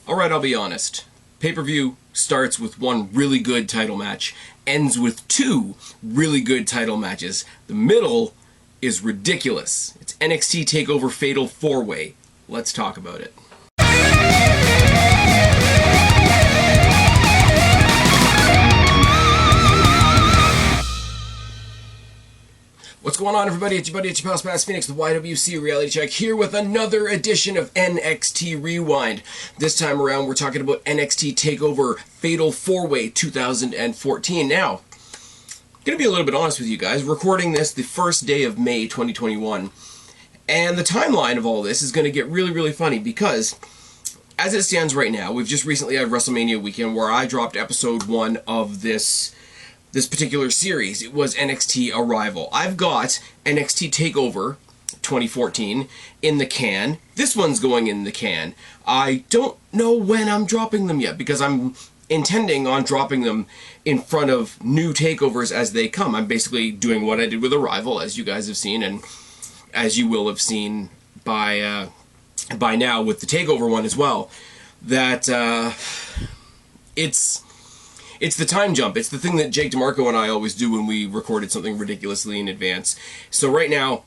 Alright, I'll be honest. Pay-per-view starts with one really good title match, ends with two really good title matches. The middle is ridiculous. It's NXT TakeOver Fatal 4-Way. Let's talk about it. What's going on, everybody? It's your buddy, it's your pal Spaz Phoenix, the YWC Reality Check, here with another edition of NXT Rewind. This time around, we're talking about NXT TakeOver Fatal 4-Way 2014. Now, I'm going to be a little bit honest with you guys. Recording this the first day of May 2021, and the timeline of all this is going to get really, really funny because, as it stands right now, we've just recently had WrestleMania weekend where I dropped episode 1 of this particular series. It was NXT Arrival. I've got NXT TakeOver 2014 in the can. This one's going in the can. I don't know when I'm dropping them yet because I'm intending on dropping them in front of new takeovers as they come. I'm basically doing what I did with Arrival, as you guys have seen, and as you will have seen by now with the TakeOver one as well, that it's the time jump. It's the thing that Jake DeMarco and I always do when we recorded something ridiculously in advance. So right now,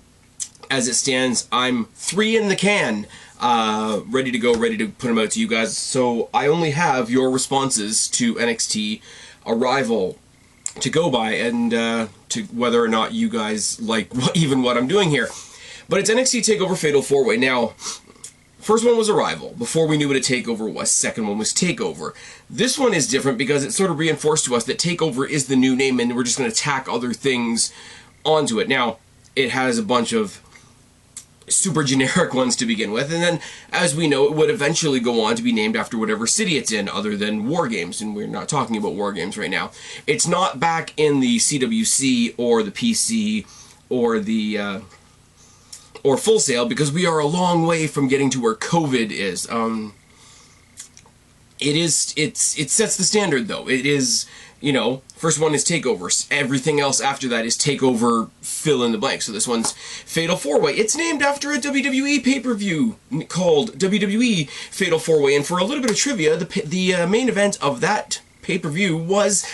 as it stands, I'm 3 in the can, ready to go, ready to put them out to you guys. So I only have your responses to NXT Arrival to go by, and to whether or not you guys like even what I'm doing here. But it's NXT TakeOver Fatal 4-Way. Now, first one was Arrival, before we knew what a TakeOver was. Second one was TakeOver. This one is different because it sort of reinforced to us that TakeOver is the new name and we're just going to tack other things onto it. Now, it has a bunch of super generic ones to begin with, and then, as we know, it would eventually go on to be named after whatever city it's in, other than War Games, and we're not talking about War Games right now. It's not back in the CWC or the PC or the or Full Sail, because we are a long way from getting to where COVID is. It sets the standard, though. It is, you know, first one is TakeOver. Everything else after that is TakeOver fill in the blank. So this one's Fatal 4-Way. It's named after a WWE pay-per-view called WWE Fatal 4-Way. And for a little bit of trivia, the main event of that pay-per-view was,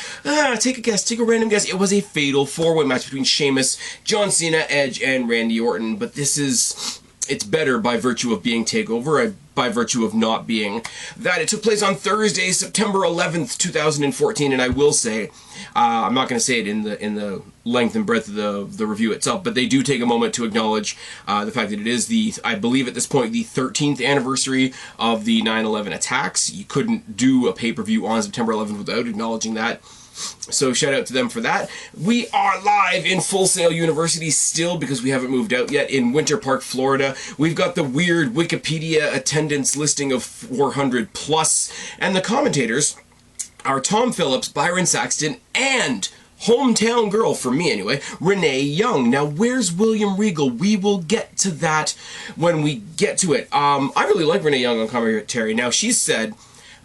take a guess, take a random guess, it was a Fatal 4-Way match between Sheamus, John Cena, Edge, and Randy Orton. But it's better by virtue of being TakeOver, by virtue of not being that. It took place on Thursday, September 11th, 2014, and I will say, I'm not going to say it in the length and breadth of the review itself, but they do take a moment to acknowledge the fact that it is I believe at this point, the 13th anniversary of the 9/11 attacks. You couldn't do a pay-per-view on September 11th without acknowledging that. So shout out to them for that. We are live in Full Sail University still, because we haven't moved out yet, in Winter Park, Florida. We've got the weird Wikipedia attendance listing of 400 plus, and the commentators are Tom Phillips, Byron Saxton, and hometown girl, for me anyway, Renee Young. Now, where's William Regal? We will get to that when we get to it. I really like Renee Young on commentary. Now, she's said,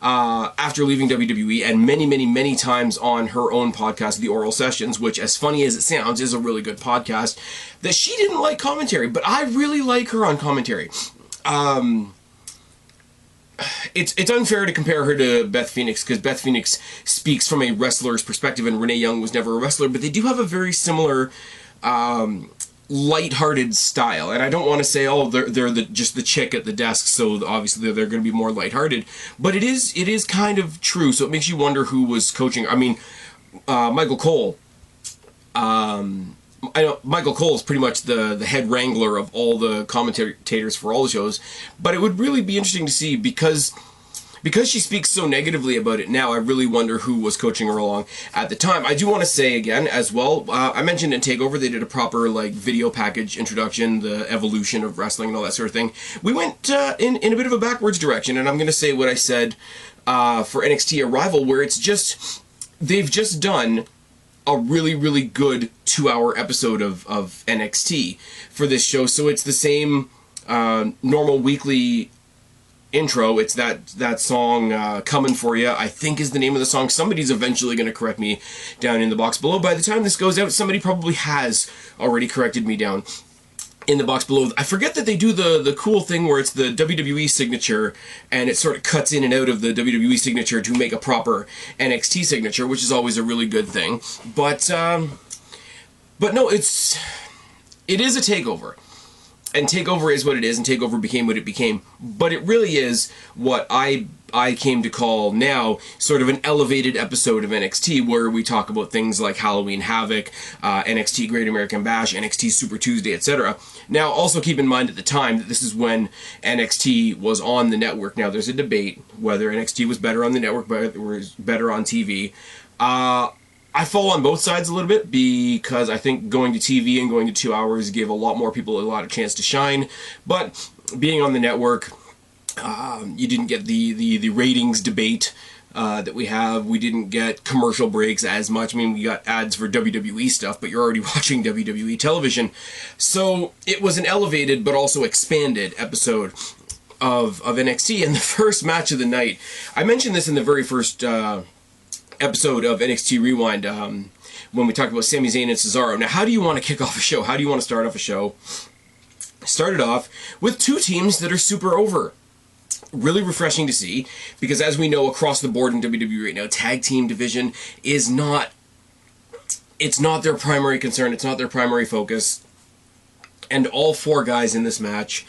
after leaving WWE, and many, many, many times on her own podcast, The Oral Sessions, which, as funny as it sounds, is a really good podcast, that she didn't like commentary, but I really like her on commentary. It's unfair to compare her to Beth Phoenix, because Beth Phoenix speaks from a wrestler's perspective, and Renee Young was never a wrestler, but they do have a very similar lighthearted style. And I don't want to say, oh, they're just the chick at the desk, so obviously they're going to be more lighthearted. But it is kind of true. So it makes you wonder who was coaching. I mean, Michael Cole. I know Michael Cole is pretty much the head wrangler of all the commentators for all the shows. But it would really be interesting to see, because she speaks so negatively about it now, I really wonder who was coaching her along at the time. I do want to say again as well, I mentioned in TakeOver they did a proper video package introduction, the evolution of wrestling and all that sort of thing. We went in a bit of a backwards direction, and I'm going to say what I said for NXT Arrival, where they've just done a really, really good 2-hour episode of NXT for this show. So it's the same normal weekly intro. It's that song, Coming For Ya, I think is the name of the song. Somebody's eventually going to correct me down in the box below. By the time this goes out, somebody probably has already corrected me down in the box below. I forget that they do the cool thing where it's the WWE signature, and it sort of cuts in and out of the WWE signature to make a proper NXT signature, which is always a really good thing. But no, it is a takeover. And TakeOver is what it is, and TakeOver became what it became. But it really is what I came to call now sort of an elevated episode of NXT, where we talk about things like Halloween Havoc, NXT Great American Bash, NXT Super Tuesday, etc. Now, also keep in mind at the time that this is when NXT was on the network. Now, there's a debate whether NXT was better on the network, but was better on TV. I fall on both sides a little bit, because I think going to TV and going to 2 hours gave a lot more people a lot of chance to shine. But being on the network, you didn't get the ratings debate that we have. We didn't get commercial breaks as much. I mean, we got ads for WWE stuff, but you're already watching WWE television. So it was an elevated but also expanded episode of NXT. And the first match of the night, I mentioned this in the very first episode of NXT Rewind, when we talked about Sami Zayn and Cesaro. Now, how do you want to kick off a show? How do you want to start off a show? Start it off with two teams that are super over. Really refreshing to see, because as we know across the board in WWE right now, tag team division is not their primary concern, it's not their primary focus. And all four guys in this match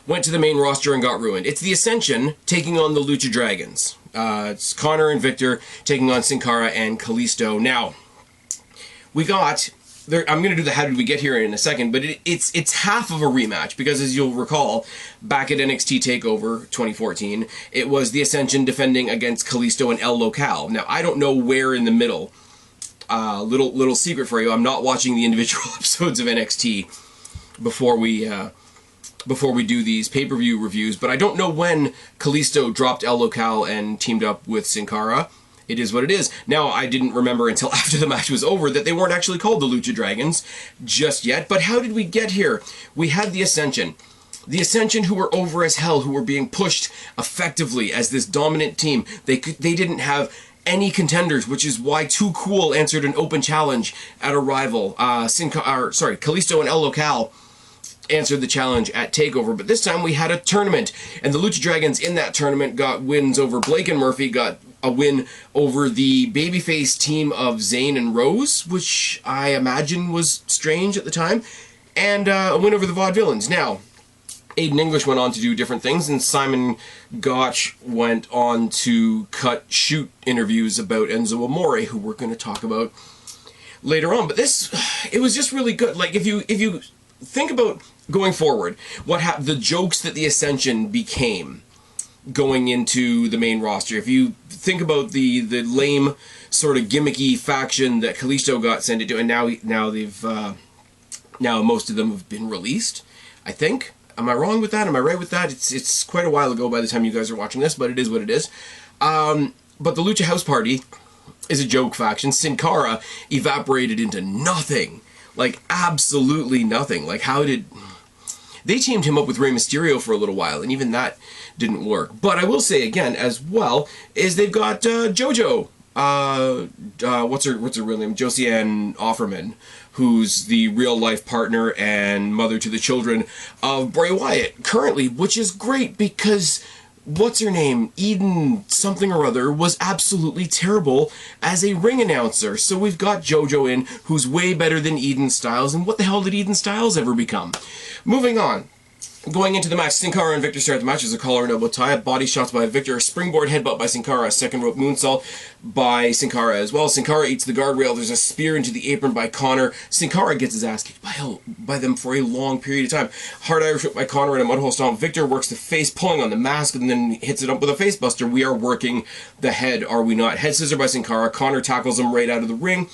went to the main roster and got ruined. It's the Ascension taking on the Lucha Dragons. It's Connor and Victor taking on Sin Cara and Kalisto. Now, we got... I'm going to do the how did we get here in a second, but it's half of a rematch, because as you'll recall, back at NXT TakeOver 2014, it was the Ascension defending against Kalisto and El Local. Now, I don't know where in the middle. Little secret for you, I'm not watching the individual episodes of NXT before we do these pay-per-view reviews, but I don't know when Kalisto dropped El Local and teamed up with Sin Cara. It is what it is. Now, I didn't remember until after the match was over that they weren't actually called the Lucha Dragons just yet, but how did we get here? We had the Ascension. The Ascension, who were over as hell, who were being pushed effectively as this dominant team. They didn't have any contenders, which is why Too Cool answered an open challenge at a rival. Kalisto and El Local answered the challenge at TakeOver, but this time we had a tournament, and the Lucha Dragons in that tournament got wins over Blake and Murphy, got a win over the babyface team of Zayn and Rose, which I imagine was strange at the time, and a win over the Vaudevillains. Now, Aiden English went on to do different things, and Simon Gotch went on to shoot interviews about Enzo Amore, who we're going to talk about later on. But it was just really good. Like, if you think about going forward, the jokes that the Ascension became going into the main roster. If you think about the lame sort of gimmicky faction that Kalisto got sent into, and now they've now most of them have been released, I think. Am I wrong with that? Am I right with that? It's quite a while ago by the time you guys are watching this, but it is what it is. But the Lucha House Party is a joke faction. Sin Cara evaporated into nothing. Like, absolutely nothing. Like, how did... They teamed him up with Rey Mysterio for a little while, and even that didn't work. But I will say again, as well, is they've got JoJo. What's her real name? Josiane Offerman, who's the real-life partner and mother to the children of Bray Wyatt currently, which is great because... What's her name? Eden something or other was absolutely terrible as a ring announcer. So we've got JoJo in, who's way better than Eden Styles. And what the hell did Eden Styles ever become? Moving on. Going into the match, Sin Cara and Victor start the match as a collar and elbow tie, body shots by Victor, a springboard headbutt by Sin Cara, a second rope moonsault by Sin Cara as well. Sin Cara eats the guardrail, there's a spear into the apron by Connor. Sin Cara gets his ass kicked by them for a long period of time. Hard Irish whip by Connor and a mudhole stomp. Victor works the face, pulling on the mask, and then hits it up with a face buster. We are working the head, are we not? Head scissor by Sin Cara. Connor tackles him right out of the ring.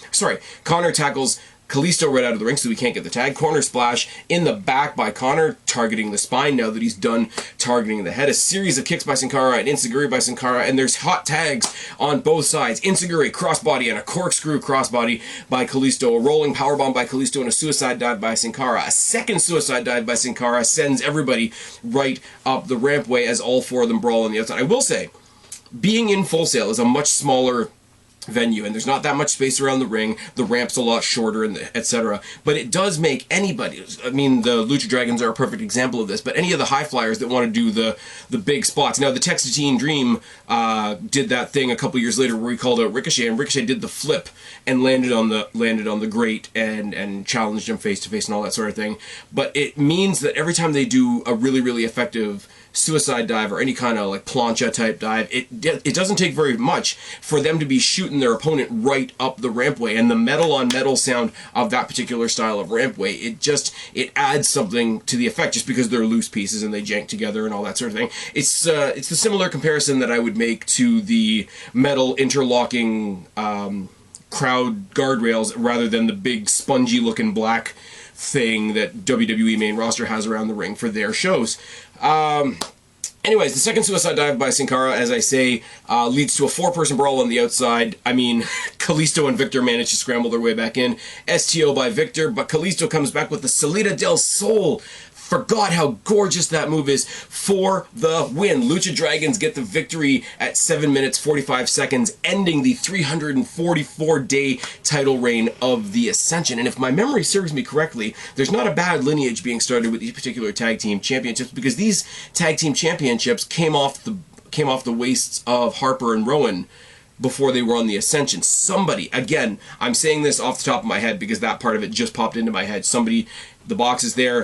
Connor tackles Kalisto right out of the ring, so we can't get the tag. Corner splash in the back by Connor, targeting the spine now that he's done targeting the head. A series of kicks by Sin Cara and Insiguri by Sin Cara, and there's hot tags on both sides. Insiguri crossbody and a corkscrew crossbody by Kalisto. A rolling powerbomb by Kalisto and a suicide dive by Sin Cara. A second suicide dive by Sin Cara sends everybody right up the rampway as all four of them brawl on the outside. I will say, being in Full Sail is a much smaller venue, and there's not that much space around the ring. The ramp's a lot shorter, and etc. But it does make anybody, I mean, the Lucha Dragons are a perfect example of this, but any of the high flyers that want to do the big spots. Now, the Texas Teen Dream did that thing a couple years later where he called out Ricochet, and Ricochet did the flip and landed on the grate and challenged him face to face and all that sort of thing. But it means that every time they do a really, really effective suicide dive or any kind of like plancha type dive, it doesn't take very much for them to be shooting their opponent right up the rampway, and the metal on metal sound of that particular style of rampway, it adds something to the effect just because they're loose pieces and they jank together and all that sort of thing. It's the similar comparison that I would make to the metal interlocking crowd guardrails rather than the big spongy looking black thing that WWE main roster has around the ring for their shows. Anyways, the second suicide dive by Sin Cara, as I say, leads to a 4-person brawl on the outside. I mean, Kalisto and Victor manage to scramble their way back in. STO by Victor, but Kalisto comes back with the Salida del Sol. Forgot how gorgeous that move is for the win. Lucha Dragons get the victory at 7 minutes 45 seconds, ending the 344-day title reign of the Ascension. And if my memory serves me correctly, there's not a bad lineage being started with these particular tag team championships, because these tag team championships came off the waists of Harper and Rowan before they were on the Ascension. Somebody, again, I'm saying this off the top of my head because that part of it just popped into my head. Somebody, the box is there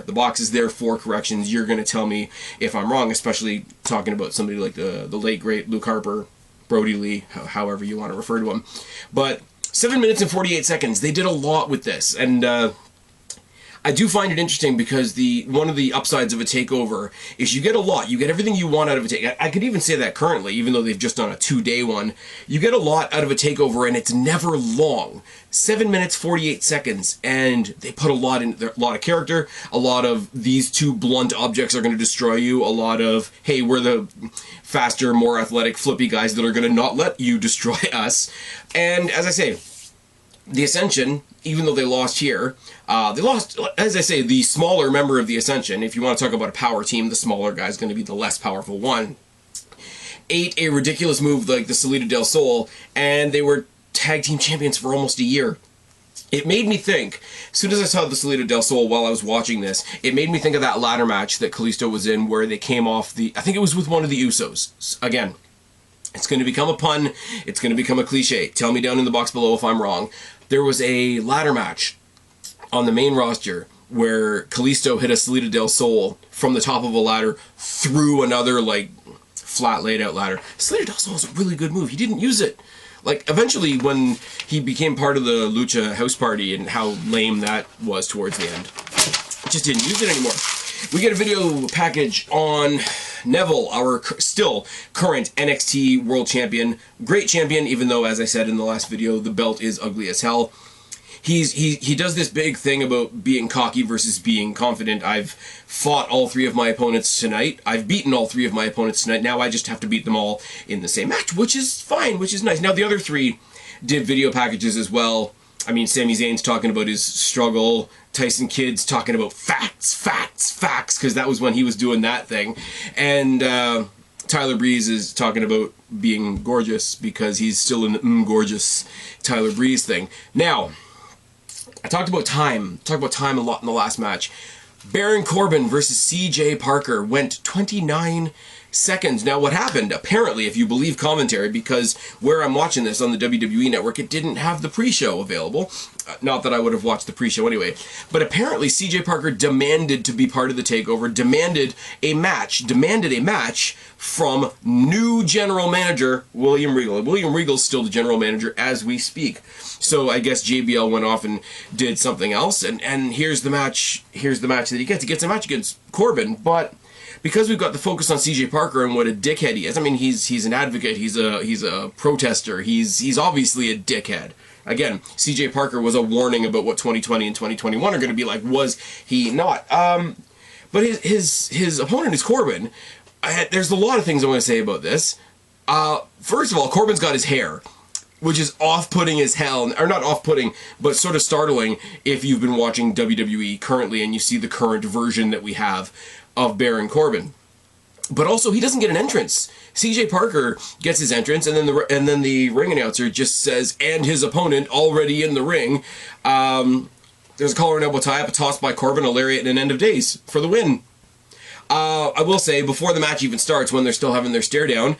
for corrections. You're going to tell me if I'm wrong, especially talking about somebody like the late, great Luke Harper, Brody Lee, however you want to refer to him. But 7 minutes and 48 seconds, they did a lot with this, and I do find it interesting because one of the upsides of a takeover is you get a lot. You get everything you want out of a takeover. I could even say that currently, even though they've just done a 2-day one. You get a lot out of a takeover, and it's never long. 7 minutes, 48 seconds, and they put a lot of character, a lot of these two blunt objects are going to destroy you, a lot of, hey, we're the faster, more athletic, flippy guys that are going to not let you destroy us. And as I say, the Ascension, even though they lost here, they lost, as I say, the smaller member of the Ascension. If you want to talk about a power team, the smaller guy is going to be the less powerful one. Ate a ridiculous move like the Salida del Sol, and they were tag team champions for almost a year. It made me think, as soon as I saw the Salida del Sol while I was watching this, it made me think of that ladder match that Kalisto was in where they came off I think it was with one of the Usos. Again, it's going to become a pun. It's going to become a cliche. Tell me down in the box below if I'm wrong. There was a ladder match on the main roster where Kalisto hit a Salida del Sol from the top of a ladder through another, like, flat laid out ladder. Salida del Sol is a really good move. He didn't use it. Like, eventually when he became part of the Lucha House Party and how lame that was towards the end, just didn't use it anymore. We get a video package on Neville, our still current NXT World Champion. Great champion, even though, as I said in the last video, the belt is ugly as hell. He does this big thing about being cocky versus being confident. I've fought all 3 of my opponents tonight. I've beaten all 3 of my opponents tonight. Now I just have to beat them all in the same match, which is fine, which is nice. Now the other 3 did video packages as well. I mean, Sami Zayn's talking about his struggle. Tyson Kidd's talking about facts, because that was when he was doing that thing. And Tyler Breeze is talking about being gorgeous because he's still in the gorgeous Tyler Breeze thing. Now, I talked about time a lot in the last match. Baron Corbin versus CJ Parker went 29 seconds. Now, what happened, apparently, if you believe commentary, because where I'm watching this on the WWE Network, it didn't have the pre-show available. Not that I would have watched the pre-show anyway. But apparently, CJ Parker demanded to be part of the takeover, demanded a match from new general manager William Regal. William Regal's still the general manager as we speak. So I guess JBL went off and did something else, and here's the match that he gets. He gets a match against Corbin, but because we've got the focus on CJ Parker and what a dickhead he is. I mean, he's an advocate, he's a protester, he's obviously a dickhead. Again, CJ Parker was a warning about what 2020 and 2021 are going to be like, was he not? But his opponent is Corbin. There's a lot of things I want to say about this. First of all, Corbin's got his hair, which is off-putting as hell, or not off-putting, but sort of startling if you've been watching WWE currently and you see the current version that we have of Baron Corbin. But also, he doesn't get an entrance. CJ Parker gets his entrance, and then the ring announcer just says, "And his opponent already in the ring." There's a collar and elbow tie-up, a toss by Corbin, a lariat, and an end of days for the win. I will say, before the match even starts, when they're still having their stare down,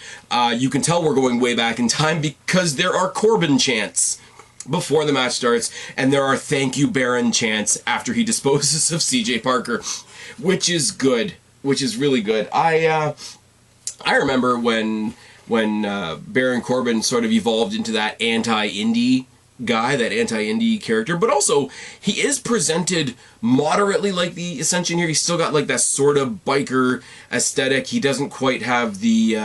you can tell we're going way back in time because there are Corbin chants before the match starts, and there are "Thank you, Baron" chants after he disposes of CJ Parker, which is good. Which is really good. I remember when Baron Corbin sort of evolved into that anti-indie guy, that anti-indie character, but also he is presented moderately like the Ascension here. He's still got like that sort of biker aesthetic. He doesn't quite have the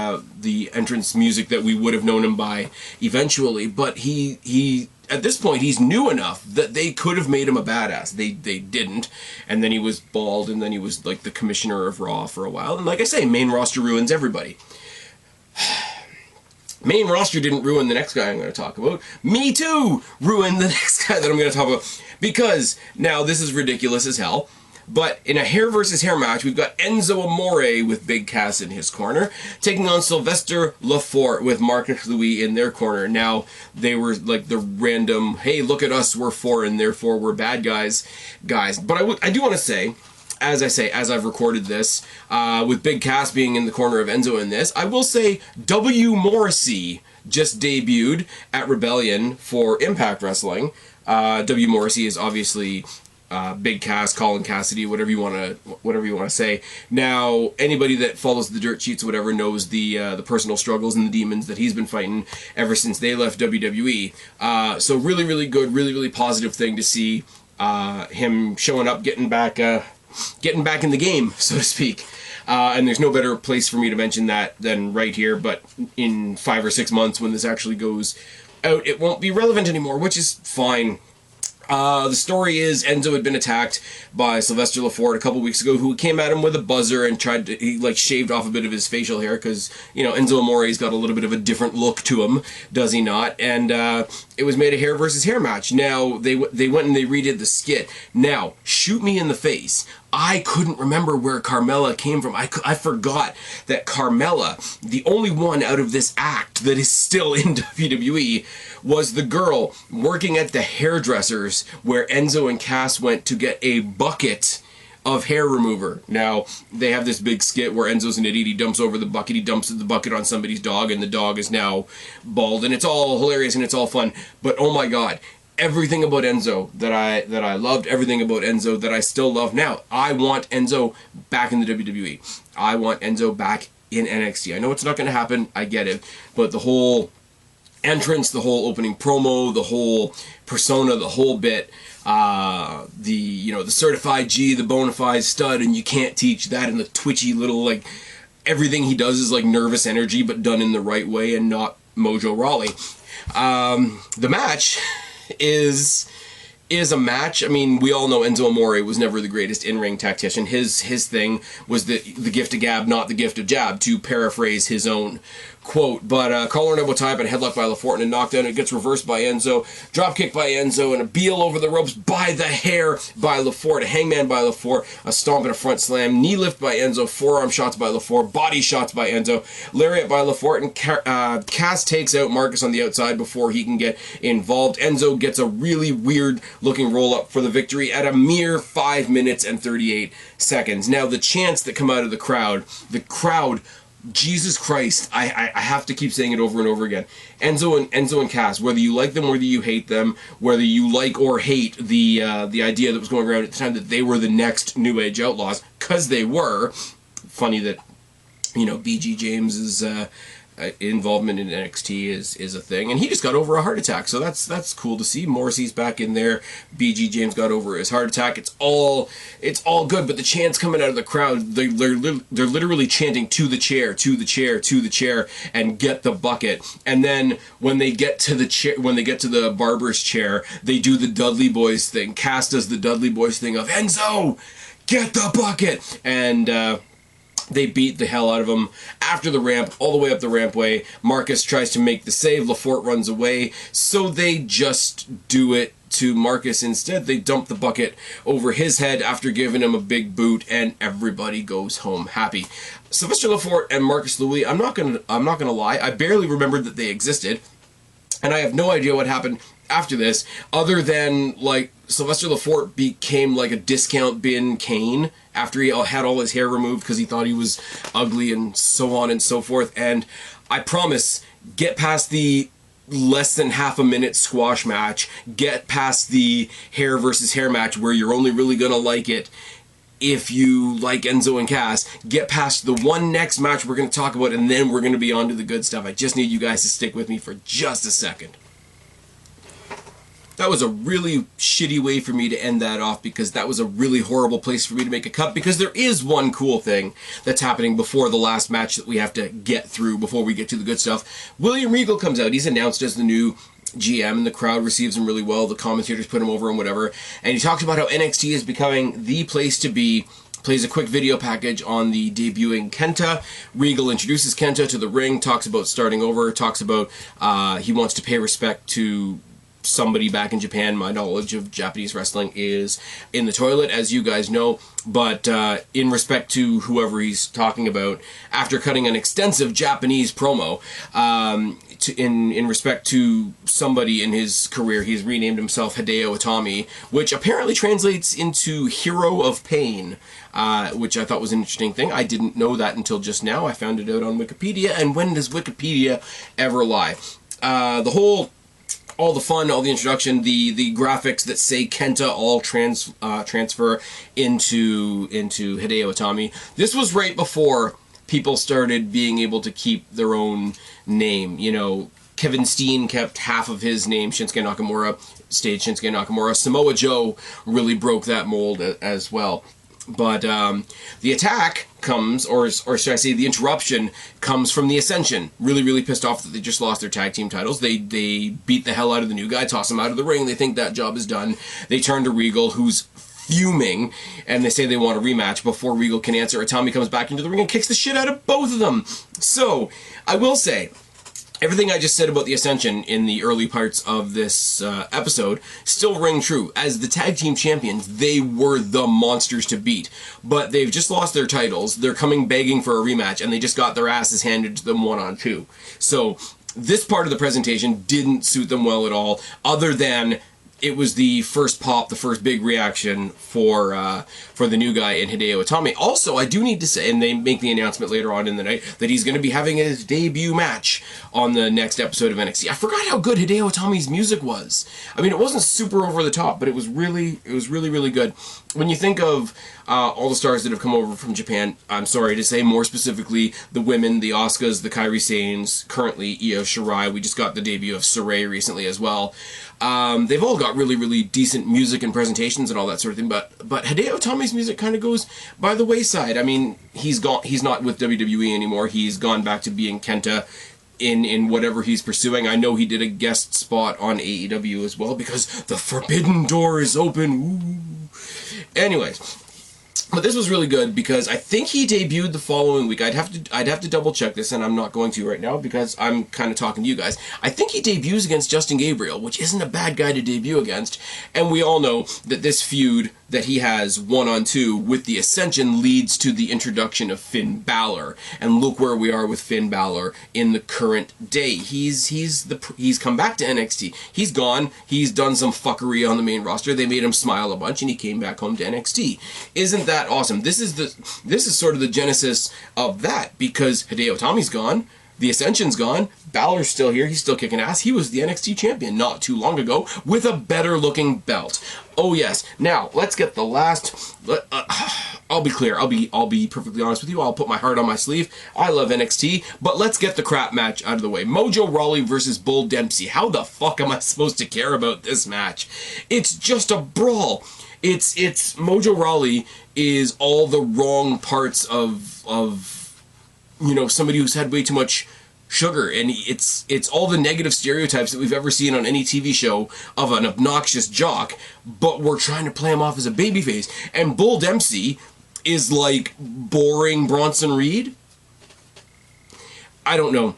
entrance music that we would have known him by eventually, but he at this point, he's new enough that they could have made him a badass. They didn't. And then he was bald, and then he was like the commissioner of Raw for a while. And like I say, main roster ruins everybody. Main roster didn't ruin the next guy I'm going to talk about. Me Too ruined the next guy that I'm going to talk about. Because, now this is ridiculous as hell, but in a hair versus hair match, we've got Enzo Amore with Big Cass in his corner, taking on Sylvester Lefort with Marcus Louis in their corner. Now, they were like the random, hey, look at us, we're foreign, therefore we're bad guys. But I do want to say, as I've recorded this, with Big Cass being in the corner of Enzo in this, I will say W. Morrissey just debuted at Rebellion for Impact Wrestling. W. Morrissey is obviously Big Cass, Colin Cassidy, whatever you want to say. Now, anybody that follows the dirt sheets, whatever, knows the personal struggles and the demons that he's been fighting ever since they left WWE. So really, really good, really, really positive thing to see him showing up, getting back in the game, so to speak. And there's no better place for me to mention that than right here. But in 5 or 6 months, when this actually goes out, it won't be relevant anymore, which is fine. The story is Enzo had been attacked by Sylvester Lefort a couple weeks ago, who came at him with a buzzer and he shaved off a bit of his facial hair because, Enzo Amore's got a little bit of a different look to him, does he not? And it was made a hair versus hair match. Now, they went and they redid the skit. Now, shoot me in the face. I couldn't remember where Carmella came from. I forgot that Carmella, the only one out of this act that is still in WWE, was the girl working at the hairdressers where Enzo and Cass went to get a bucket of hair remover. Now, they have this big skit where Enzo's an idiot. He dumps over the bucket. He dumps the bucket on somebody's dog, and the dog is now bald. And it's all hilarious and it's all fun. But oh my God. Everything about Enzo that I loved, everything about Enzo that I still love now. I want Enzo back in the WWE. I want Enzo back in NXT. I know it's not going to happen. I get it. But the whole entrance, the whole opening promo, the whole persona, the whole bit, the certified G, the bona fide stud, and you can't teach that, and the twitchy little, everything he does is nervous energy, but done in the right way and not Mojo Rawley. The match is a match. I mean, we all know Enzo Amore was never the greatest in-ring tactician. His thing was the gift of gab, not the gift of jab, to paraphrase his own quote. But collar and elbow tie-up and headlock by Lefort and a knockdown. It gets reversed by Enzo. Dropkick by Enzo and a Beal over the ropes by the hair by Lefort. A hangman by Lefort. A stomp and a front slam. Knee lift by Enzo. Forearm shots by Lefort. Body shots by Enzo. Lariat by Lefort. And Cass takes out Marcus on the outside before he can get involved. Enzo gets a really weird looking roll-up for the victory at a mere 5 minutes and 38 seconds. Now, the chants that come out of the crowd, Jesus Christ, I have to keep saying it over and over again. Enzo and Cass, whether you like them, whether you hate them, whether you like or hate the idea that was going around at the time that they were the next New Age Outlaws, because they were. Funny that, BG James's involvement in NXT is a thing, and he just got over a heart attack, so that's cool to see. Morrissey's back in there. BG James got over his heart attack. It's all good, but the chants coming out of the crowd, they're literally chanting to the chair, to the chair, to the chair, and get the bucket. And then when they get to the chair, when they get to the barber's chair, they do the Dudley Boys thing. Cass does the Dudley Boys thing of Enzo, get the bucket, and they beat the hell out of him after the ramp, all the way up the rampway. Marcus tries to make the save. Lefort runs away. So they just do it to Marcus instead. They dump the bucket over his head after giving him a big boot, and everybody goes home happy. Sylvester Lefort and Marcus Louis, I'm not gonna lie, I barely remembered that they existed, and I have no idea what happened after this, other than, like, Sylvester Lefort became, like, a discount bin Kane after he had all his hair removed because he thought he was ugly and so on and so forth, and I promise, get past the less than half a minute squash match, get past the hair versus hair match where you're only really gonna like it if you like Enzo and Cass, get past the one next match we're going to talk about, and then we're going to be on to the good stuff. I just need you guys to stick with me for just a second. That was a really shitty way for me to end that off, because that was a really horrible place for me to make a cut, because there is one cool thing that's happening before the last match that we have to get through before we get to the good stuff. William Regal comes out. He's announced as the new GM, and the crowd receives him really well. The commentators put him over and whatever. And he talks about how NXT is becoming the place to be. Plays a quick video package on the debuting Kenta. Regal introduces Kenta to the ring, talks about starting over, talks about he wants to pay respect to somebody back in Japan. My knowledge of Japanese wrestling is in the toilet, as you guys know, but in respect to whoever he's talking about, after cutting an extensive Japanese promo, in respect to somebody in his career, he's renamed himself Hideo Itami, which apparently translates into Hero of Pain, which I thought was an interesting thing. I didn't know that until just now. I found it out on Wikipedia, and when does Wikipedia ever lie? All the fun, all the introduction, the graphics that say Kenta all transfer into Hideo Itami. This was right before people started being able to keep their own name. You know, Kevin Steen kept half of his name, Shinsuke Nakamura stayed Shinsuke Nakamura. Samoa Joe really broke that mold as well. But the attack comes, or should I say the interruption, comes from the Ascension. Really, really pissed off that they just lost their tag team titles. They beat the hell out of the new guy, toss him out of the ring. They think that job is done. They turn to Regal, who's fuming, and they say they want a rematch. Before Regal can answer, Itami comes back into the ring and kicks the shit out of both of them. So, I will say, everything I just said about the Ascension in the early parts of this episode still ring true. As the tag team champions, they were the monsters to beat. But they've just lost their titles, they're coming begging for a rematch, and they just got their asses handed to them 1-on-2. So this part of the presentation didn't suit them well at all, other than it was the first pop, the first big reaction for the new guy in Hideo Itami. Also, I do need to say, and they make the announcement later on in the night, that he's going to be having his debut match on the next episode of NXT. I forgot how good Hideo Itami's music was. I mean, it wasn't super over the top, but it was really, really good. When you think of all the stars that have come over from Japan, I'm sorry to say, more specifically, the women, the Asukas, the Kairi Sanes, currently Io Shirai. We just got the debut of Saray recently as well. They've all got really, really decent music and presentations and all that sort of thing, but Hideo Itami's music kind of goes by the wayside. I mean, he's not with WWE anymore. He's gone back to being Kenta in whatever he's pursuing. I know he did a guest spot on AEW as well, because the forbidden door is open. Ooh. Anyways, but this was really good because I think he debuted the following week. I'd have to double check this, and I'm not going to right now because I'm kind of talking to you guys. I think he debuts against Justin Gabriel, which isn't a bad guy to debut against. And we all know that this feud that he has 1-on-2 with the Ascension leads to the introduction of Finn Balor. And look where we are with Finn Balor in the current day. He's come back to NXT. He's gone. He's done some fuckery on the main roster. They made him smile a bunch, and he came back home to NXT. Isn't that awesome? This is sort of the genesis of that, because Hideo Itami's gone. The Ascension's gone. Balor's still here. He's still kicking ass. He was the NXT champion not too long ago with a better looking belt. Oh yes. Now let's get the last. I'll be clear. I'll be perfectly honest with you. I'll put my heart on my sleeve. I love NXT, but let's get the crap match out of the way. Mojo Rawley versus Bull Dempsey. How the fuck am I supposed to care about this match? It's just a brawl. It's Mojo Rawley is all the wrong parts of somebody who's had way too much sugar, and it's all the negative stereotypes that we've ever seen on any TV show of an obnoxious jock, but we're trying to play him off as a babyface. And Bull Dempsey is like boring Bronson Reed. I don't know.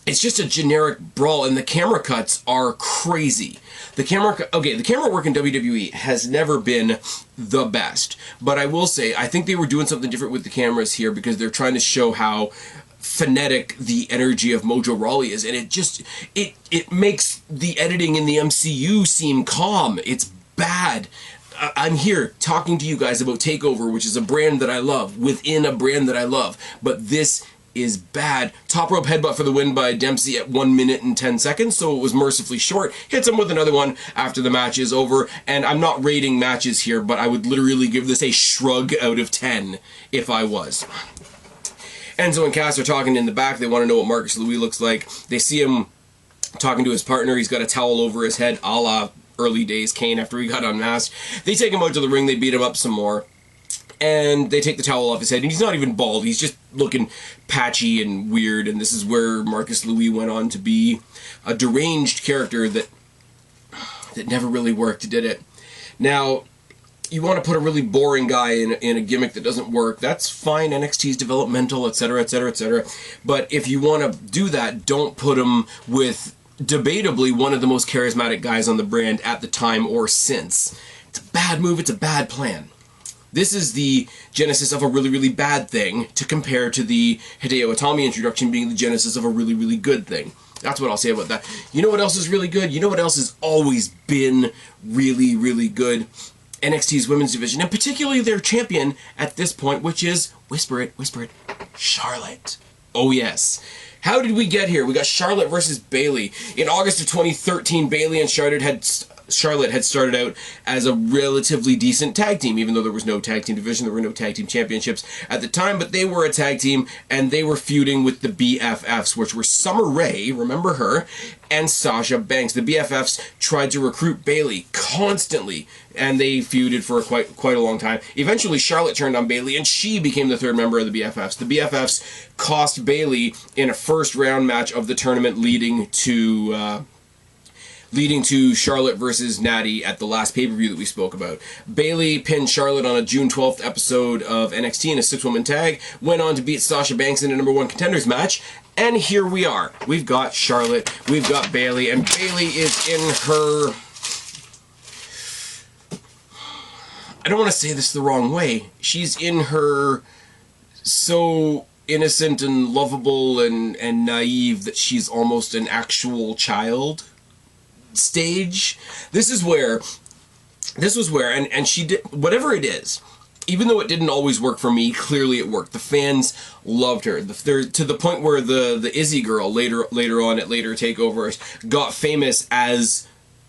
it's just a generic brawl, and the camera cuts are crazy. The camera work in WWE has never been the best, but I will say, I think they were doing something different with the cameras here because they're trying to show how phonetic the energy of Mojo Rawley is, and it makes the editing in the MCU seem calm. It's bad. I'm here talking to you guys about Takeover, which is a brand that I love, within a brand that I love, but this is bad. Top rope headbutt for the win by Dempsey at 1 minute and 10 seconds, so it was mercifully short. Hits him with another one after the match is over, and I'm not rating matches here, but I would literally give this a shrug out of 10 if I was. Enzo and Cass are talking in the back. They want to know what Marcus Louis looks like. They see him talking to his partner. He's got a towel over his head, a la early days Kane after he got unmasked. They take him out to the ring. They beat him up some more. And they take the towel off his head, and he's not even bald. He's just looking patchy and weird, and this is where Marcus Louis went on to be a deranged character that never really worked, did it? Now, you want to put a really boring guy in a gimmick that doesn't work, that's fine. NXT's developmental, etc., etc., etc. But if you want to do that, don't put him with debatably one of the most charismatic guys on the brand at the time or since. It's a bad move, it's a bad plan. This is the genesis of a really, really bad thing to compare to the Hideo Itami introduction being the genesis of a really, really good thing. That's what I'll say about that. You know what else is really good? You know what else has always been really, really good? NXT's women's division, and particularly their champion at this point, which is, whisper it, Charlotte. Oh yes. How did we get here? We got Charlotte versus Bayley. In August of 2013, Bayley and Charlotte had started out as a relatively decent tag team, even though there was no tag team division, there were no tag team championships at the time, but they were a tag team, and they were feuding with the BFFs, which were Summer Rae, remember her, and Sasha Banks. The BFFs tried to recruit Bayley constantly, and they feuded for quite a long time. Eventually, Charlotte turned on Bayley, and she became the third member of the BFFs. The BFFs cost Bayley in a first-round match of the tournament leading to Charlotte versus Natty at the last pay-per-view that we spoke about. Bayley pinned Charlotte on a June 12th episode of NXT in a 6-woman tag, went on to beat Sasha Banks in a number 1 contenders match, and here we are. We've got Charlotte, we've got Bayley, and Bayley is in her... I don't want to say this the wrong way. She's in her so innocent and lovable and naive that she's almost an actual child stage. This was where, and she did, whatever it is, even though it didn't always work for me, clearly it worked. The fans loved her. To the point where the Izzy girl later on at later takeovers got famous as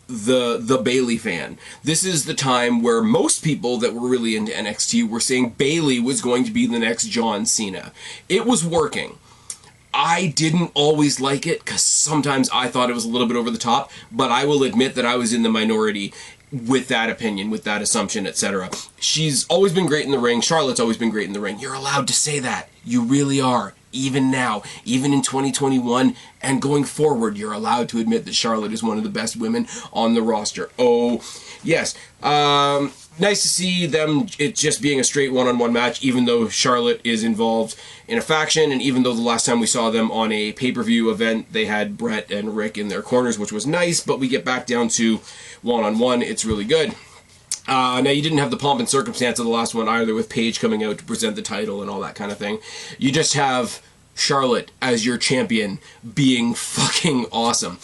the Bayley fan. This is the time where most people that were really into NXT were saying Bayley was going to be the next John Cena. It was working. I didn't always like it because sometimes I thought it was a little bit over the top, but I will admit that I was in the minority with that opinion, with that assumption, etc. She's always been great in the ring. Charlotte's always been great in the ring. You're allowed to say that. You really are. Even now, even in 2021 and going forward, you're allowed to admit that Charlotte is one of the best women on the roster. Oh, yes. Nice to see them, it just being a straight one-on-one match, even though Charlotte is involved in a faction, and even though the last time we saw them on a pay-per-view event, they had Brett and Rick in their corners, which was nice, but we get back down to one-on-one. It's really good. Now, you didn't have the pomp and circumstance of the last one either, with Paige coming out to present the title and all that kind of thing. You just have Charlotte as your champion being fucking awesome.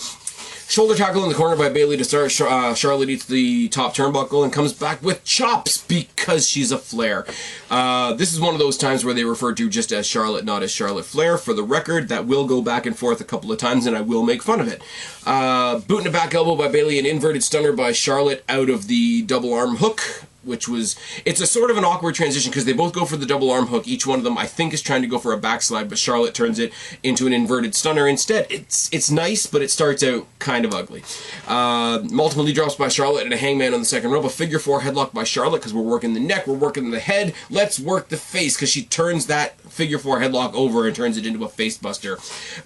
Shoulder tackle in the corner by Bayley to start. Charlotte eats the top turnbuckle and comes back with chops because she's a Flair. This is one of those times where they refer to just as Charlotte, not as Charlotte Flair. For the record, that will go back and forth a couple of times, and I will make fun of it. Boot in a back elbow by Bayley, an inverted stunner by Charlotte out of the double arm hook, which was, it's a sort of an awkward transition because they both go for the double arm hook. Each one of them, I think, is trying to go for a backslide, but Charlotte turns it into an inverted stunner instead. It's nice, but it starts out kind of ugly. Multiple knee drops by Charlotte and a hangman on the second rope. A figure 4 headlock by Charlotte because we're working the neck, we're working the head. Let's work the face because she turns that figure 4 headlock over and turns it into a face buster.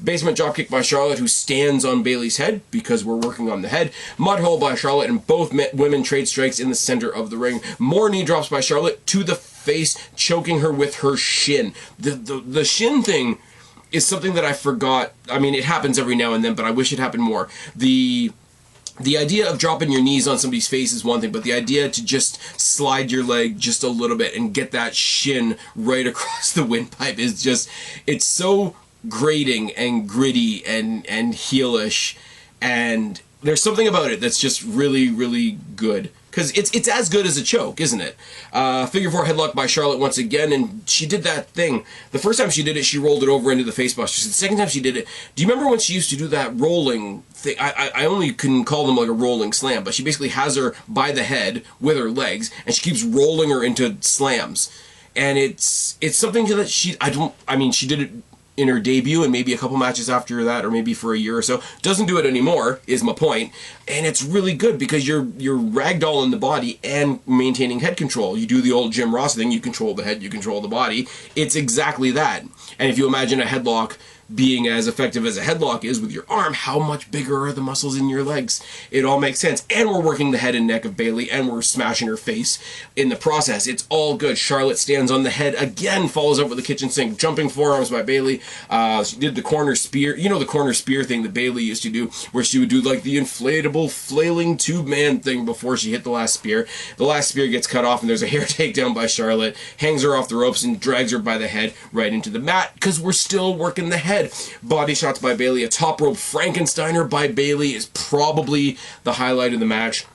Basement dropkick by Charlotte, who stands on Bayley's head because we're working on the head. Mud hole by Charlotte, and both women trade strikes in the center of the ring. More knee drops by Charlotte to the face, choking her with her shin. The shin thing is something that I forgot. I mean, it happens every now and then, but I wish it happened more. The idea of dropping your knees on somebody's face is one thing, but the idea to just slide your leg just a little bit and get that shin right across the windpipe is just, it's so grating and gritty and heelish, and there's something about it that's just really, really good. Because it's as good as a choke, isn't it? Figure 4 headlock by Charlotte once again, and she did that thing. The first time she did it, she rolled it over into the facebuster. The second time she did it, do you remember when she used to do that rolling thing? I only can call them like a rolling slam, but she basically has her by the head with her legs, and she keeps rolling her into slams. And it's something that she did it in her debut and maybe a couple matches after that, or maybe for a year or so. Doesn't do it anymore, is my point. And it's really good because you're ragdolling the body and maintaining head control. You do the old Jim Ross thing, you control the head, you control the body. It's exactly that. And if you imagine a headlock being as effective as a headlock is with your arm, how much bigger are the muscles in your legs? It all makes sense. And we're working the head and neck of Bayley, and we're smashing her face in the process. It's all good. Charlotte stands on the head again, follows up with the kitchen sink, jumping forearms by Bayley. She did the corner spear, the corner spear thing that Bayley used to do, where she would do like the inflatable flailing tube man thing before she hit the last spear. The last spear gets cut off, and there's a hair takedown by Charlotte, hangs her off the ropes and drags her by the head right into the mat, because we're still working the head. Body shots by Bayley. A top rope Frankensteiner by Bayley is probably the highlight of the match.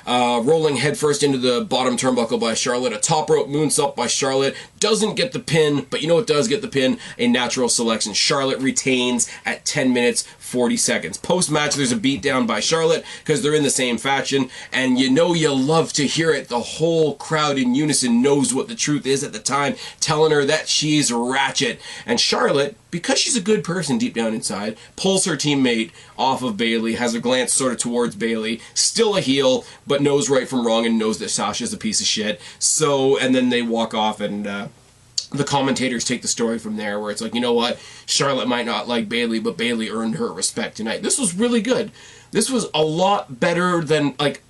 Rolling headfirst into the bottom turnbuckle by Charlotte. A top rope moonsault by Charlotte. Doesn't get the pin, but you know what does get the pin? A natural selection. Charlotte retains at 10 minutes, 40 seconds. Post-match, there's a beatdown by Charlotte because they're in the same faction, and you love to hear it. The whole crowd in unison knows what the truth is at the time, telling her that she's ratchet. And Charlotte, because she's a good person deep down inside, pulls her teammate off of Bayley, has a glance sort of towards Bayley, still a heel, but knows right from wrong and knows that Sasha's a piece of shit. So, and then they walk off, and the commentators take the story from there, where it's like, you know what, Charlotte might not like Bayley, but Bayley earned her respect tonight. This was really good. This was a lot better than, like,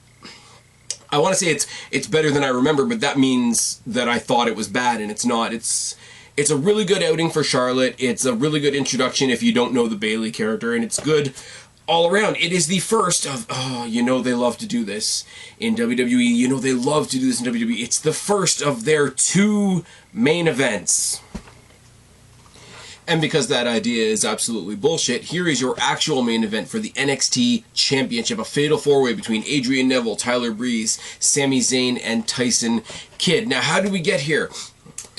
I want to say it's better than I remember, but that means that I thought it was bad, and it's not. It's a really good outing for Charlotte. It's a really good introduction if you don't know the Bayley character, and it's good all around. It is the first of, they love to do this in WWE. They love to do this in WWE. It's the first of their 2 main events. And because that idea is absolutely bullshit, here is your actual main event for the NXT Championship. A fatal 4-way between Adrian Neville, Tyler Breeze, Sami Zayn, and Tyson Kidd. Now, how did we get here?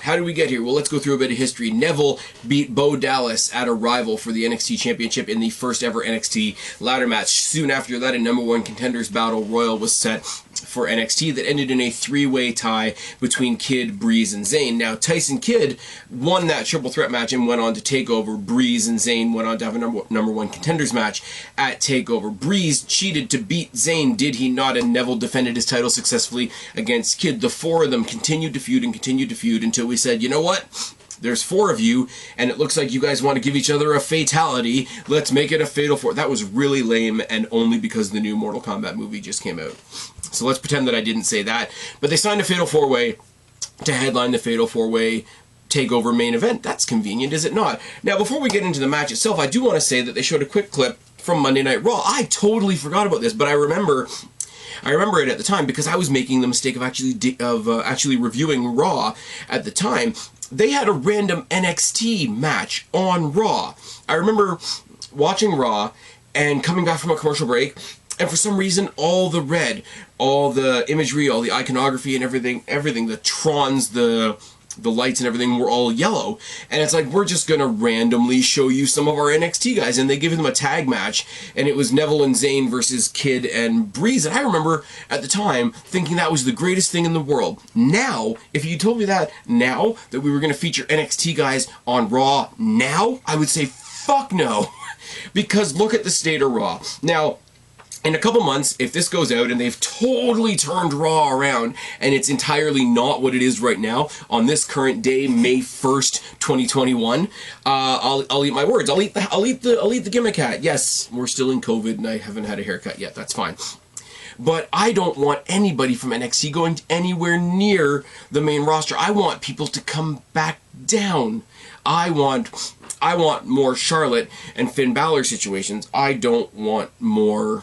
Well, let's go through a bit of history. Neville beat Bo Dallas at a rival for the NXT Championship in the first ever NXT ladder match. Soon after that, a number 1 contenders battle royal was set for NXT that ended in a 3-way tie between Kidd, Breeze, and Zayn. Now, Tyson Kidd won that triple threat match and went on to Takeover. Breeze and Zayn went on to have a number 1 contenders match at Takeover. Breeze cheated to beat Zayn, did he not? And Neville defended his title successfully against Kidd. The 4 of them continued to feud until we said, you know what? There's 4 of you, and it looks like you guys want to give each other a fatality. Let's make it a fatal 4. That was really lame, and only because the new Mortal Kombat movie just came out. So let's pretend that I didn't say that. But they signed a fatal 4-way to headline the fatal 4-way Takeover main event. That's convenient, is it not? Now, before we get into the match itself, I do want to say that they showed a quick clip from Monday Night Raw. I totally forgot about this, but I remember it at the time because I was making the mistake of actually reviewing Raw at the time. They had a random NXT match on Raw. I remember watching Raw and coming back from a commercial break, and for some reason, all the red, all the imagery, all the iconography and everything, the Trons, the lights and everything were all yellow. And it's like, we're just going to randomly show you some of our NXT guys. And they give them a tag match, and it was Neville and Zayn versus Kidd and Breeze. And I remember at the time thinking that was the greatest thing in the world. Now, if you told me that now, that we were going to feature NXT guys on Raw now, I would say, fuck no. Because look at the state of Raw. Now, in a couple months, if this goes out and they've totally turned Raw around and it's entirely not what it is right now, on this current day, May 1st, 2021, I'll eat my words. I'll eat the gimmick hat. Yes, we're still in COVID and I haven't had a haircut yet. That's fine. But I don't want anybody from NXT going anywhere near the main roster. I want people to come back down. I want more Charlotte and Finn Balor situations. I don't want more,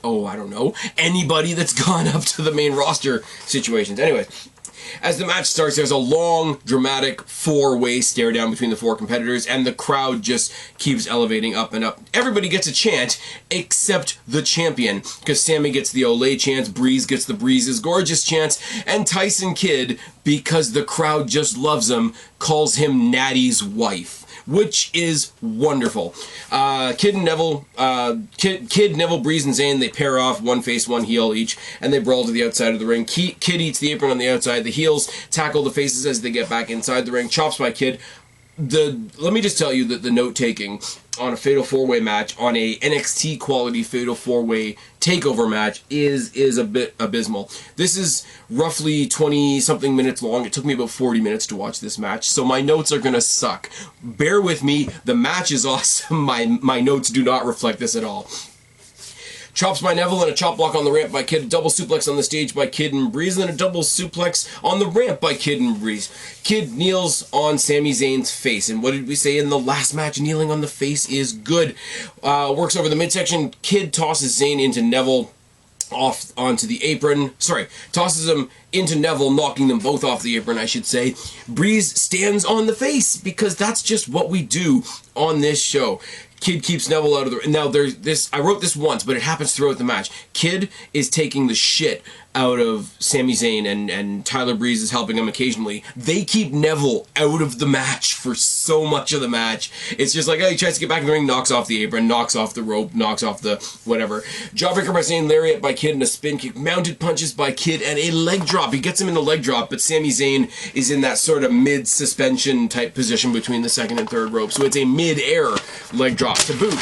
I don't know, anybody that's gone up to the main roster situations. Anyway, as the match starts, there's a long, dramatic four-way stare down between the four competitors, and the crowd just keeps elevating up and up. Everybody gets a chant, except the champion, because Sammy gets the Olay chants, Breeze gets the Breeze's gorgeous chants, and Tyson Kidd, because the crowd just loves him, calls him Natty's wife, which is wonderful. Kid, Neville, Breeze, and Zayn, they pair off, one face, one heel each, and they brawl to the outside of the ring. Kid eats the apron on the outside. The heels tackle the faces as they get back inside the ring. Chops by Kid. Let me just tell you that the note-taking on a Fatal 4-Way match, on a NXT quality Fatal 4-Way Takeover match, is a bit abysmal. This is roughly 20-something minutes long. It took me about 40 minutes to watch this match, so my notes are going to suck. Bear with me. The match is awesome. My notes do not reflect this at all. Chops by Neville and a chop block on the ramp by Kid. A double suplex on the stage by Kid and Breeze. And then a double suplex on the ramp by Kid and Breeze. Kid kneels on Sami Zayn's face. And what did we say in the last match? Kneeling on the face is good. Works over the midsection. Kid tosses Zayn into Neville off onto the apron. Tosses him into Neville, knocking them both off the apron, I should say. Breeze stands on the face, because that's just what we do on this show. Kid keeps Neville out of the... Now, there's this... I wrote this once, but it happens throughout the match. Kid is taking the shit out of Sami Zayn, and Tyler Breeze is helping him occasionally. They keep Neville out of the match for so much of the match. It's just like, he tries to get back in the ring, knocks off the apron, knocks off the rope, knocks off the whatever. Jawbreaker by Zayn, lariat by Kid, and a spin kick. Mounted punches by Kid, and a leg drop. He gets him in the leg drop, but Sami Zayn is in that sort of mid-suspension type position between the second and third rope. So it's a mid-air leg drop to boot.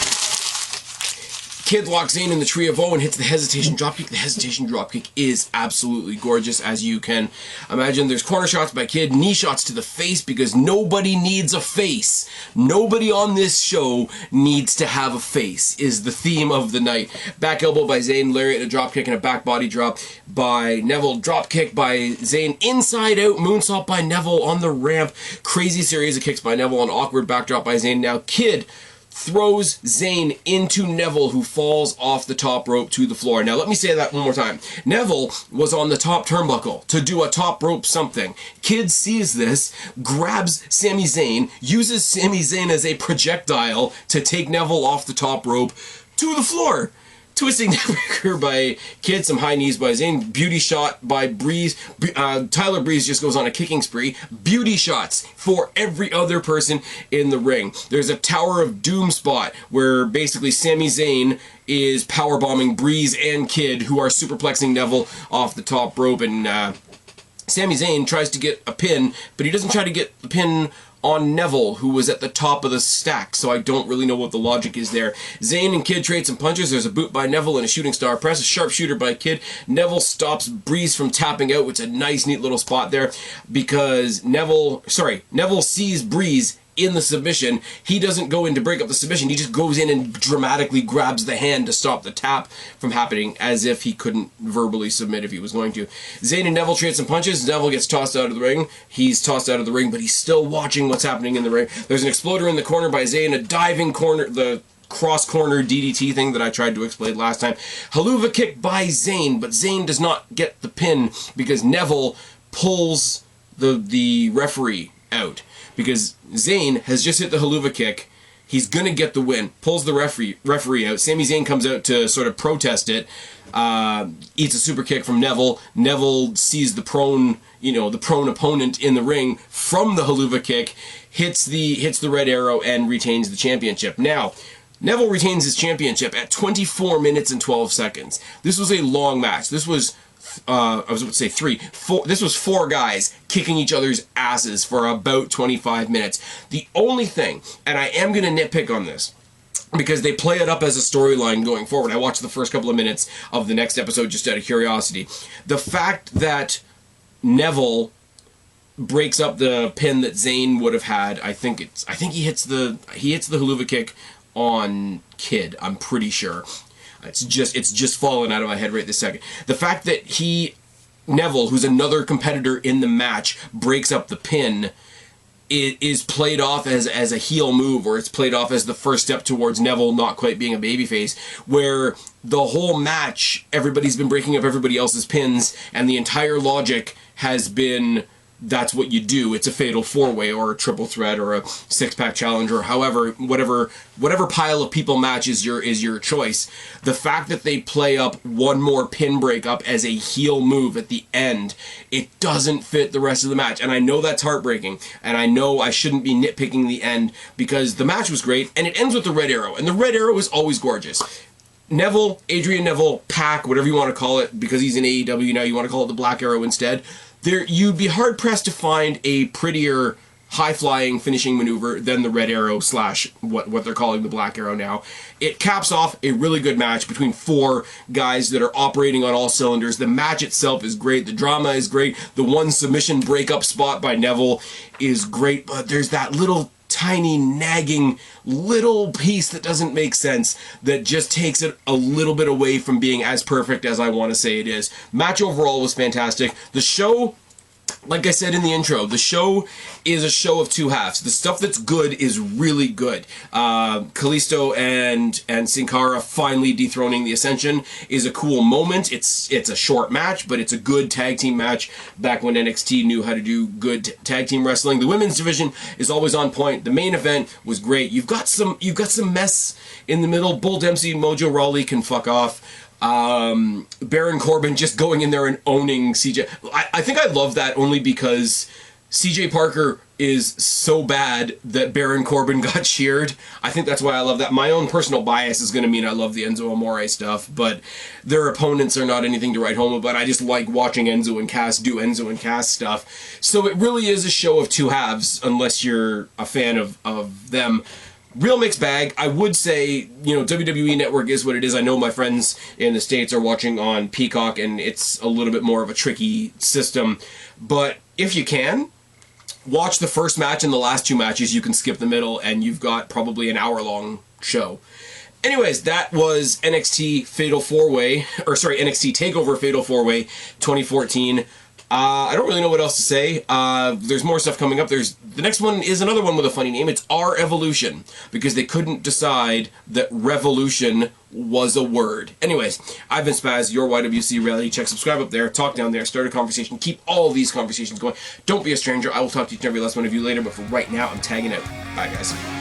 Kid locks Zayn in the Tree of Woe and hits the hesitation dropkick. The hesitation dropkick is absolutely gorgeous, as you can imagine. There's corner shots by Kid, knee shots to the face, because nobody needs a face. Nobody on this show needs to have a face, is the theme of the night. Back elbow by Zayn, lariat, a dropkick, and a back body drop by Neville. Dropkick by Zayn, inside out, moonsault by Neville on the ramp. Crazy series of kicks by Neville, an awkward backdrop by Zayn. Now Kid throws Zayn into Neville, who falls off the top rope to the floor. Now, let me say that one more time. Neville was on the top turnbuckle to do a top rope something. Kid sees this, grabs Sami Zayn, uses Sami Zayn as a projectile to take Neville off the top rope to the floor. Twisting neckbreaker by Kid, some high knees by Zayn, beauty shot by Breeze. Tyler Breeze just goes on a kicking spree. Beauty shots for every other person in the ring. There's a Tower of Doom spot where basically Sami Zayn is powerbombing Breeze and Kid, who are superplexing Neville off the top rope, and Sami Zayn tries to get a pin, but he doesn't try to get the pin on Neville, who was at the top of the stack, so I don't really know what the logic is there. Zayn and Kid trade some punches. There's a boot by Neville and a shooting star press, a sharpshooter by Kid. Neville stops Breeze from tapping out, which is a nice, neat little spot there, because Neville sees Breeze in the submission. He doesn't go in to break up the submission. He just goes in and dramatically grabs the hand to stop the tap from happening, as if he couldn't verbally submit if he was going to. Zayn and Neville trade some punches. Neville gets tossed out of the ring. He's tossed out of the ring, but he's still watching what's happening in the ring. There's an exploder in the corner by Zayn, a diving corner, the cross-corner DDT thing that I tried to explain last time. Haluva kick by Zayn, but Zayn does not get the pin because Neville pulls the referee out. Because Zayn has just hit the Haluva kick. He's going to get the win. Pulls the referee out. Sami Zayn comes out to sort of protest it. Eats a super kick from Neville. Neville sees the prone opponent in the ring from the Haluva kick. Hits the red arrow and retains the championship. Now, Neville retains his championship at 24 minutes and 12 seconds. This was a long match. This was this was four guys kicking each other's asses for about 25 minutes. The only thing, and I am going to nitpick on this, because they play it up as a storyline going forward. I watched the first couple of minutes of the next episode just out of curiosity. The fact that Neville breaks up the pin that Zayn would have had, I think he hits the Haluva kick on Kid, I'm pretty sure. It's just fallen out of my head right this second. The fact that Neville, who's another competitor in the match, breaks up the pin, it is played off as a heel move, or it's played off as the first step towards Neville not quite being a babyface, where the whole match, everybody's been breaking up everybody else's pins, and the entire logic has been, that's what you do. It's a fatal 4-way or a triple threat or a 6-pack challenge, or however, whatever pile of people match is your choice. The fact that they play up one more pin breakup as a heel move at the end, it doesn't fit the rest of the match. And I know that's heartbreaking, and I know I shouldn't be nitpicking the end, because the match was great, and it ends with the red arrow, and the red arrow is always gorgeous. Neville, Adrian Neville, Pac, whatever you want to call it, because he's in AEW now, you want to call it the Black Arrow instead. You'd be hard-pressed to find a prettier high-flying finishing maneuver than the Red Arrow / what they're calling the Black Arrow now. It caps off a really good match between 4 guys that are operating on all cylinders. The match itself is great. The drama is great. The one submission breakup spot by Neville is great, but there's that little tiny nagging little piece that doesn't make sense that just takes it a little bit away from being as perfect as I want to say it is. Match overall was fantastic. The show, like I said in the intro, the show is a show of 2 halves. The stuff that's good is really good. Kalisto and Sin Cara finally dethroning the Ascension is a cool moment. It's a short match, but it's a good tag team match back when NXT knew how to do good tag team wrestling. The women's division is always on point. The main event was great. You've got some mess in the middle. Bull Dempsey, Mojo Rawley can fuck off. Baron Corbin just going in there and owning CJ. I think I love that only because CJ Parker is so bad that Baron Corbin got cheered. I think that's why I love that. My own personal bias is going to mean I love the Enzo Amore stuff, but their opponents are not anything to write home about. I just like watching Enzo and Cass do Enzo and Cass stuff. So it really is a show of 2 halves, unless you're a fan of them. Real mixed bag. I would say, WWE Network is what it is. I know my friends in the States are watching on Peacock, and it's a little bit more of a tricky system. But if you can, watch the first match and the last 2 matches. You can skip the middle, and you've got probably an hour-long show. Anyways, that was NXT NXT TakeOver Fatal 4-Way 2014. I don't really know what else to say. There's more stuff coming up. The next one is another one with a funny name. It's R Evolution, because they couldn't decide that revolution was a word. Anyways, I've been Spaz, your YWC reality check. Subscribe up there, talk down there, start a conversation. Keep all these conversations going. Don't be a stranger. I will talk to each and every last one of you later, but for right now, I'm tagging out. Bye, guys.